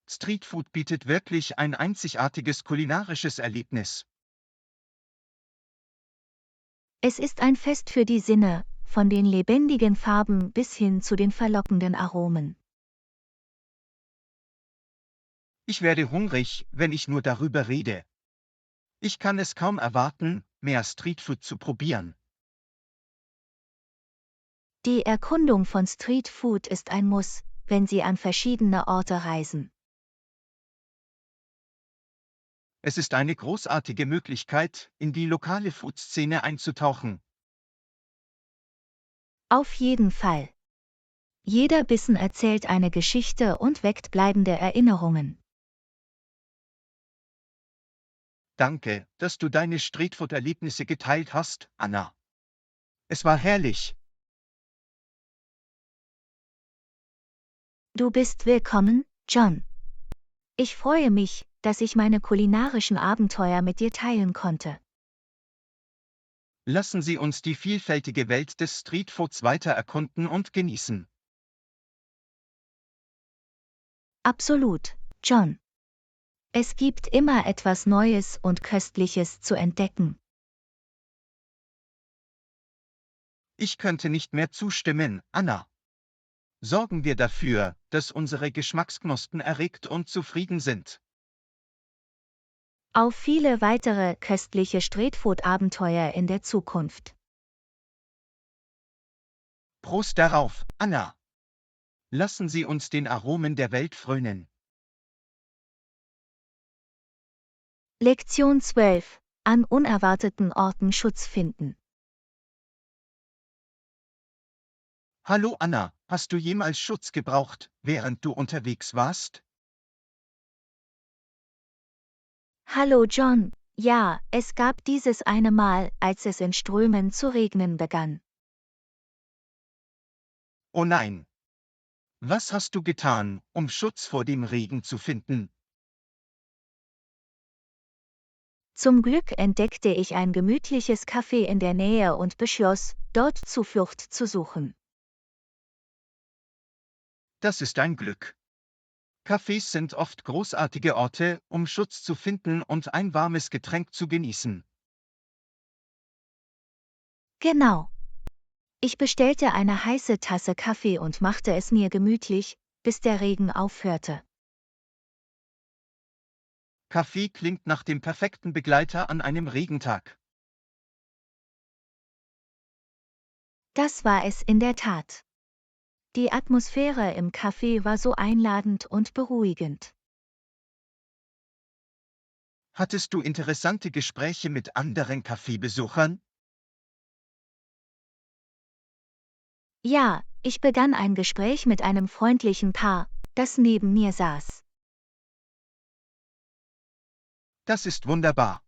Streetfood bietet wirklich ein einzigartiges kulinarisches Erlebnis. Es ist ein Fest für die Sinne, von den lebendigen Farben bis hin zu den verlockenden Aromen. Ich werde hungrig, wenn ich nur darüber rede. Ich kann es kaum erwarten, mehr Streetfood zu probieren. Die Erkundung von Streetfood ist ein Muss, wenn Sie an verschiedene Orte reisen. Es ist eine großartige Möglichkeit, in die lokale Food-Szene einzutauchen. Auf jeden Fall. Jeder Bissen erzählt eine Geschichte und weckt bleibende Erinnerungen. Danke, dass du deine Streetfood-Erlebnisse geteilt hast, Anna. Es war herrlich. Du bist willkommen, John. Ich freue mich, dass ich meine kulinarischen Abenteuer mit dir teilen konnte. Lassen Sie uns die vielfältige Welt des Streetfoods weiter erkunden und genießen. Absolut, John. Es gibt immer etwas Neues und Köstliches zu entdecken. Ich könnte nicht mehr zustimmen, Anna. Sorgen wir dafür, dass unsere Geschmacksknospen erregt und zufrieden sind. Auf viele weitere köstliche Streetfood-Abenteuer in der Zukunft. Prost darauf, Anna. Lassen Sie uns den Aromen der Welt frönen. Lektion 12. An unerwarteten Orten Schutz finden. Hallo Anna, hast du jemals Schutz gebraucht, während du unterwegs warst? Hallo John, ja, es gab dieses eine Mal, als es in Strömen zu regnen begann. Oh nein. Was hast du getan, um Schutz vor dem Regen zu finden? Zum Glück entdeckte ich ein gemütliches Café in der Nähe und beschloss, dort Zuflucht zu suchen. Das ist ein Glück. Cafés sind oft großartige Orte, um Schutz zu finden und ein warmes Getränk zu genießen. Genau. Ich bestellte eine heiße Tasse Kaffee und machte es mir gemütlich, bis der Regen aufhörte. Kaffee klingt nach dem perfekten Begleiter an einem Regentag. Das war es in der Tat. Die Atmosphäre im Café war so einladend und beruhigend. Hattest du interessante Gespräche mit anderen Kaffeebesuchern? Ja, ich begann ein Gespräch mit einem freundlichen Paar, das neben mir saß. Das ist wunderbar.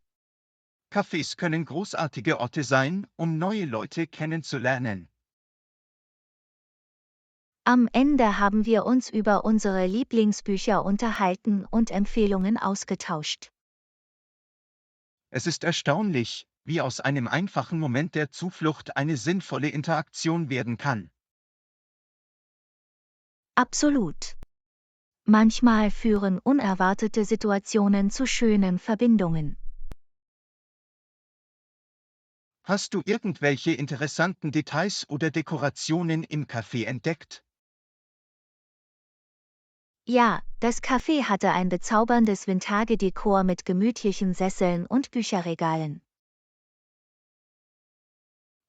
Cafés können großartige Orte sein, um neue Leute kennenzulernen. Am Ende haben wir uns über unsere Lieblingsbücher unterhalten und Empfehlungen ausgetauscht. Es ist erstaunlich, wie aus einem einfachen Moment der Zuflucht eine sinnvolle Interaktion werden kann. Absolut. Manchmal führen unerwartete Situationen zu schönen Verbindungen. Hast du irgendwelche interessanten Details oder Dekorationen im Café entdeckt? Ja, das Café hatte ein bezauberndes Vintage-Dekor mit gemütlichen Sesseln und Bücherregalen.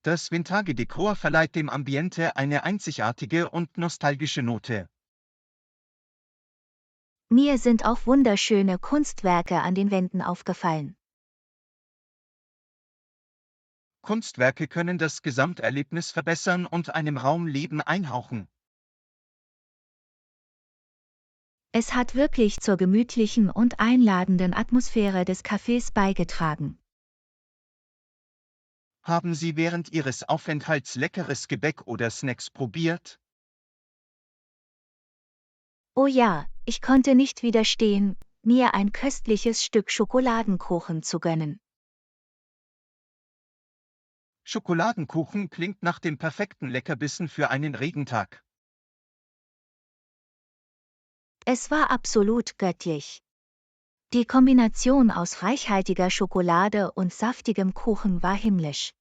Das Vintage-Dekor verleiht dem Ambiente eine einzigartige und nostalgische Note. Mir sind auch wunderschöne Kunstwerke an den Wänden aufgefallen. Kunstwerke können das Gesamterlebnis verbessern und einem Raum Leben einhauchen. Es hat wirklich zur gemütlichen und einladenden Atmosphäre des Cafés beigetragen. Haben Sie während Ihres Aufenthalts leckeres Gebäck oder Snacks probiert? Oh ja, ich konnte nicht widerstehen, mir ein köstliches Stück Schokoladenkuchen zu gönnen. Schokoladenkuchen klingt nach dem perfekten Leckerbissen für einen Regentag. Es war absolut göttlich. Die Kombination aus reichhaltiger Schokolade und saftigem Kuchen war himmlisch.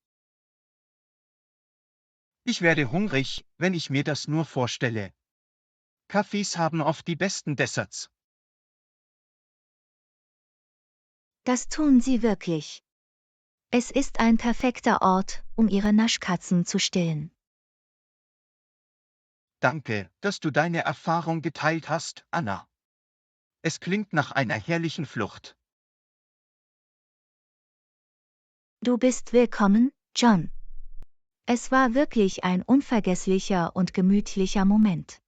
Ich werde hungrig, wenn ich mir das nur vorstelle. Cafés haben oft die besten Desserts. Das tun sie wirklich. Es ist ein perfekter Ort, um ihre Naschkatzen zu stillen. Danke, dass du deine Erfahrung geteilt hast, Anna. Es klingt nach einer herrlichen Flucht. Du bist willkommen, John. Es war wirklich ein unvergesslicher und gemütlicher Moment.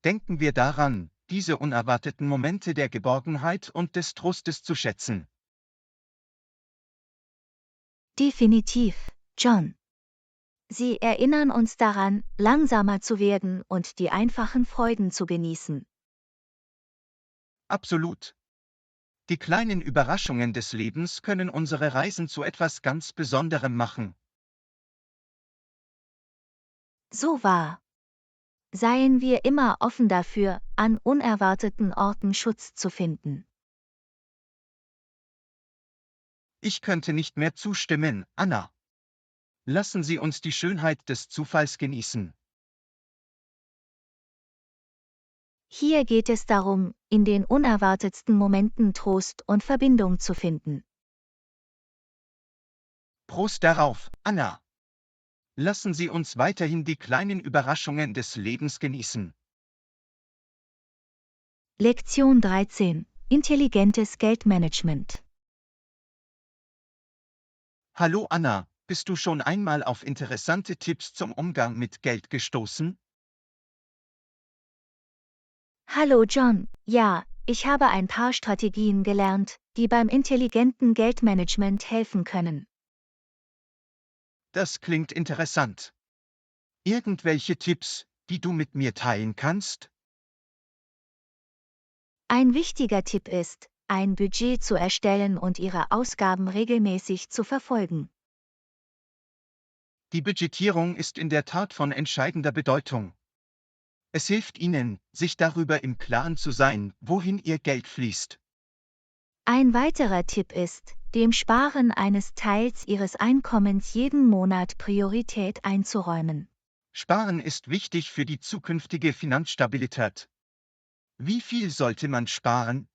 Denken wir daran, diese unerwarteten Momente der Geborgenheit und des Trostes zu schätzen. Definitiv, John. Sie erinnern uns daran, langsamer zu werden und die einfachen Freuden zu genießen. Absolut. Die kleinen Überraschungen des Lebens können unsere Reisen zu etwas ganz Besonderem machen. So wahr. Seien wir immer offen dafür, an unerwarteten Orten Schutz zu finden. Ich könnte nicht mehr zustimmen, Anna. Lassen Sie uns die Schönheit des Zufalls genießen. Hier geht es darum, in den unerwartetsten Momenten Trost und Verbindung zu finden. Prost darauf, Anna. Lassen Sie uns weiterhin die kleinen Überraschungen des Lebens genießen. Lektion 13. Intelligentes Geldmanagement. Hallo Anna, bist du schon einmal auf interessante Tipps zum Umgang mit Geld gestoßen? Hallo John, ja, ich habe ein paar Strategien gelernt, die beim intelligenten Geldmanagement helfen können. Das klingt interessant. Irgendwelche Tipps, die du mit mir teilen kannst? Ein wichtiger Tipp ist, ein Budget zu erstellen und Ihre Ausgaben regelmäßig zu verfolgen. Die Budgetierung ist in der Tat von entscheidender Bedeutung. Es hilft Ihnen, sich darüber im Klaren zu sein, wohin Ihr Geld fließt. Ein weiterer Tipp ist, dem Sparen eines Teils Ihres Einkommens jeden Monat Priorität einzuräumen. Sparen ist wichtig für die zukünftige Finanzstabilität. Wie viel sollte man sparen?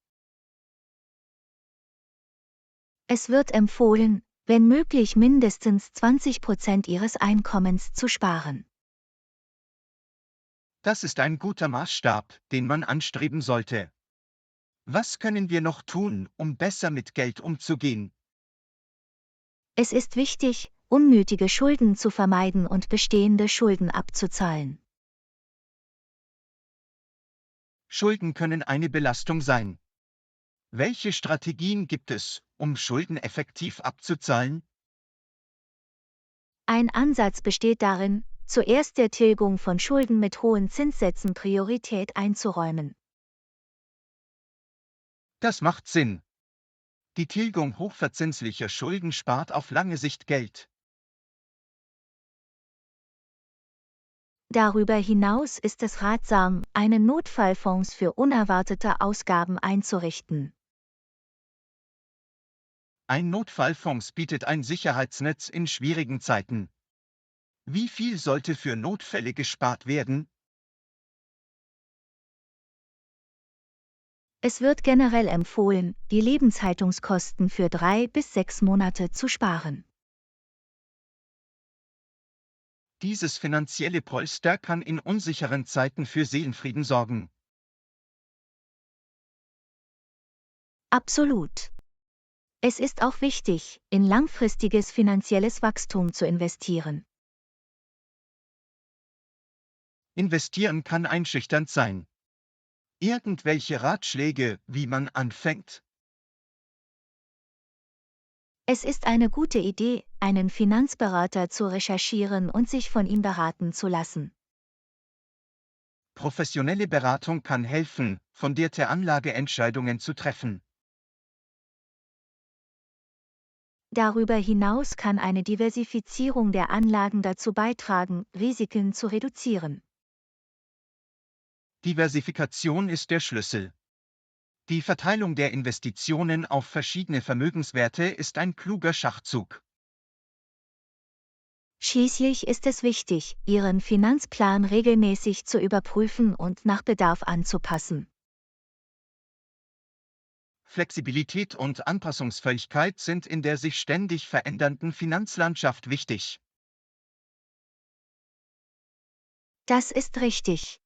Es wird empfohlen, wenn möglich mindestens 20% Ihres Einkommens zu sparen. Das ist ein guter Maßstab, den man anstreben sollte. Was können wir noch tun, um besser mit Geld umzugehen? Es ist wichtig, unnötige Schulden zu vermeiden und bestehende Schulden abzuzahlen. Schulden können eine Belastung sein. Welche Strategien gibt es, um Schulden effektiv abzuzahlen? Ein Ansatz besteht darin, zuerst der Tilgung von Schulden mit hohen Zinssätzen Priorität einzuräumen. Das macht Sinn. Die Tilgung hochverzinslicher Schulden spart auf lange Sicht Geld. Darüber hinaus ist es ratsam, einen Notfallfonds für unerwartete Ausgaben einzurichten. Ein Notfallfonds bietet ein Sicherheitsnetz in schwierigen Zeiten. Wie viel sollte für Notfälle gespart werden? Es wird generell empfohlen, die Lebenshaltungskosten für 3 bis 6 Monate zu sparen. Dieses finanzielle Polster kann in unsicheren Zeiten für Seelenfrieden sorgen. Absolut. Es ist auch wichtig, in langfristiges finanzielles Wachstum zu investieren. Investieren kann einschüchternd sein. Irgendwelche Ratschläge, wie man anfängt? Es ist eine gute Idee, einen Finanzberater zu recherchieren und sich von ihm beraten zu lassen. Professionelle Beratung kann helfen, fundierte Anlageentscheidungen zu treffen. Darüber hinaus kann eine Diversifizierung der Anlagen dazu beitragen, Risiken zu reduzieren. Diversifikation ist der Schlüssel. Die Verteilung der Investitionen auf verschiedene Vermögenswerte ist ein kluger Schachzug. Schließlich ist es wichtig, Ihren Finanzplan regelmäßig zu überprüfen und nach Bedarf anzupassen. Flexibilität und Anpassungsfähigkeit sind in der sich ständig verändernden Finanzlandschaft wichtig. Das ist richtig.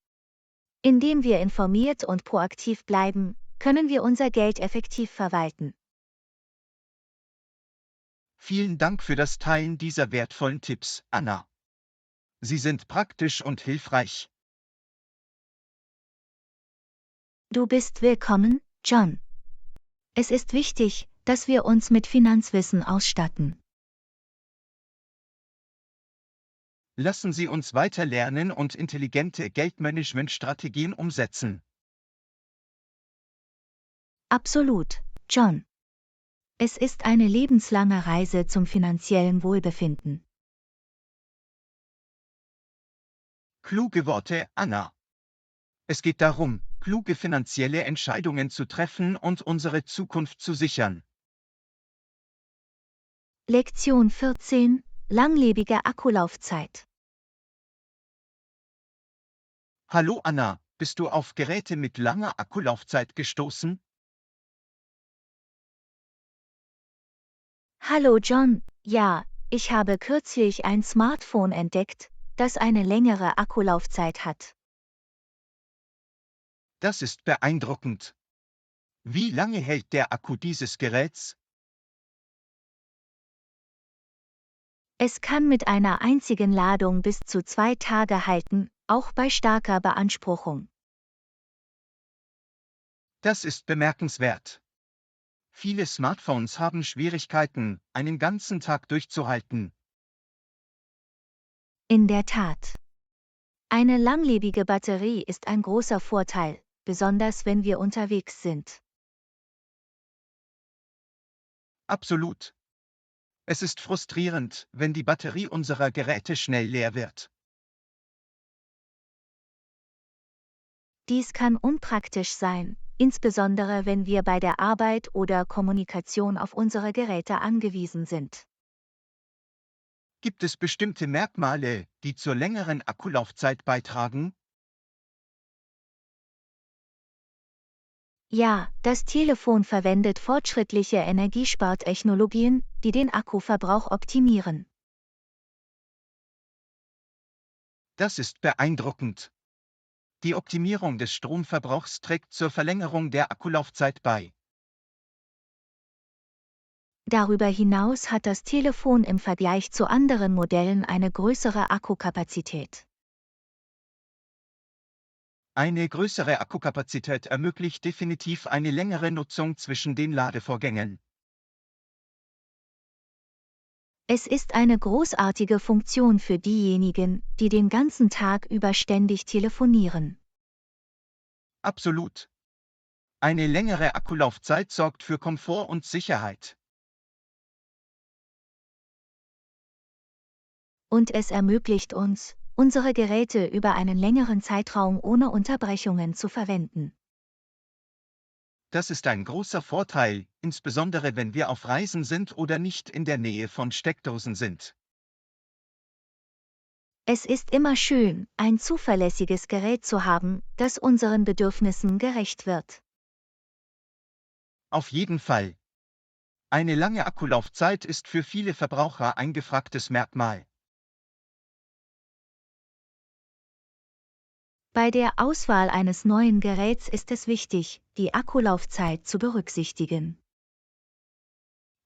Indem wir informiert und proaktiv bleiben, können wir unser Geld effektiv verwalten. Vielen Dank für das Teilen dieser wertvollen Tipps, Anna. Sie sind praktisch und hilfreich. Du bist willkommen, John. Es ist wichtig, dass wir uns mit Finanzwissen ausstatten. Lassen Sie uns weiter lernen und intelligente Geldmanagementstrategien umsetzen. Absolut, John. Es ist eine lebenslange Reise zum finanziellen Wohlbefinden. Kluge Worte, Anna. Es geht darum, kluge finanzielle Entscheidungen zu treffen und unsere Zukunft zu sichern. Lektion 14: Langlebige Akkulaufzeit. Hallo Anna, bist du auf Geräte mit langer Akkulaufzeit gestoßen? Hallo John, ja, ich habe kürzlich ein Smartphone entdeckt, das eine längere Akkulaufzeit hat. Das ist beeindruckend. Wie lange hält der Akku dieses Geräts? Es kann mit einer einzigen Ladung bis zu 2 Tage halten, auch bei starker Beanspruchung. Das ist bemerkenswert. Viele Smartphones haben Schwierigkeiten, einen ganzen Tag durchzuhalten. In der Tat. Eine langlebige Batterie ist ein großer Vorteil, besonders wenn wir unterwegs sind. Absolut. Es ist frustrierend, wenn die Batterie unserer Geräte schnell leer wird. Dies kann unpraktisch sein, insbesondere wenn wir bei der Arbeit oder Kommunikation auf unsere Geräte angewiesen sind. Gibt es bestimmte Merkmale, die zur längeren Akkulaufzeit beitragen? Ja, das Telefon verwendet fortschrittliche Energiespartechnologien, die den Akkuverbrauch optimieren. Das ist beeindruckend. Die Optimierung des Stromverbrauchs trägt zur Verlängerung der Akkulaufzeit bei. Darüber hinaus hat das Telefon im Vergleich zu anderen Modellen eine größere Akkukapazität. Eine größere Akkukapazität ermöglicht definitiv eine längere Nutzung zwischen den Ladevorgängen. Es ist eine großartige Funktion für diejenigen, die den ganzen Tag über ständig telefonieren. Absolut. Eine längere Akkulaufzeit sorgt für Komfort und Sicherheit. Und es ermöglicht uns, unsere Geräte über einen längeren Zeitraum ohne Unterbrechungen zu verwenden. Das ist ein großer Vorteil, insbesondere wenn wir auf Reisen sind oder nicht in der Nähe von Steckdosen sind. Es ist immer schön, ein zuverlässiges Gerät zu haben, das unseren Bedürfnissen gerecht wird. Auf jeden Fall. Eine lange Akkulaufzeit ist für viele Verbraucher ein gefragtes Merkmal. Bei der Auswahl eines neuen Geräts ist es wichtig, die Akkulaufzeit zu berücksichtigen.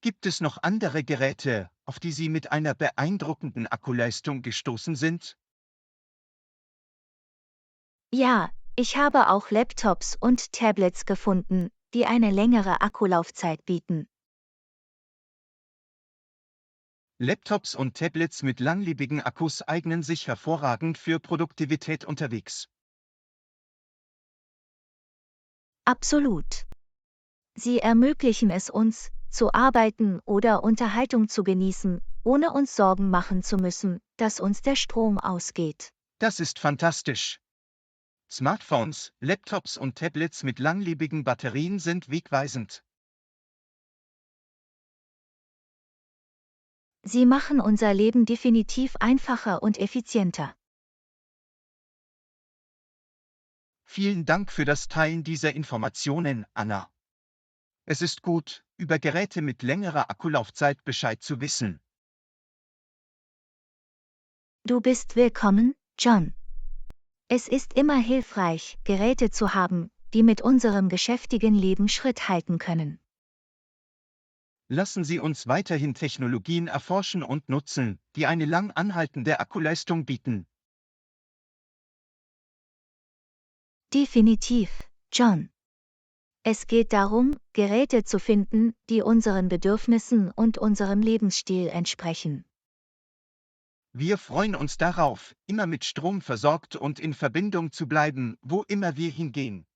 Gibt es noch andere Geräte, auf die Sie mit einer beeindruckenden Akkuleistung gestoßen sind? Ja, ich habe auch Laptops und Tablets gefunden, die eine längere Akkulaufzeit bieten. Laptops und Tablets mit langlebigen Akkus eignen sich hervorragend für Produktivität unterwegs. Absolut. Sie ermöglichen es uns, zu arbeiten oder Unterhaltung zu genießen, ohne uns Sorgen machen zu müssen, dass uns der Strom ausgeht. Das ist fantastisch. Smartphones, Laptops und Tablets mit langlebigen Batterien sind wegweisend. Sie machen unser Leben definitiv einfacher und effizienter. Vielen Dank für das Teilen dieser Informationen, Anna. Es ist gut, über Geräte mit längerer Akkulaufzeit Bescheid zu wissen. Du bist willkommen, John. Es ist immer hilfreich, Geräte zu haben, die mit unserem geschäftigen Leben Schritt halten können. Lassen Sie uns weiterhin Technologien erforschen und nutzen, die eine lang anhaltende Akkuleistung bieten. Definitiv, John. Es geht darum, Geräte zu finden, die unseren Bedürfnissen und unserem Lebensstil entsprechen. Wir freuen uns darauf, immer mit Strom versorgt und in Verbindung zu bleiben, wo immer wir hingehen.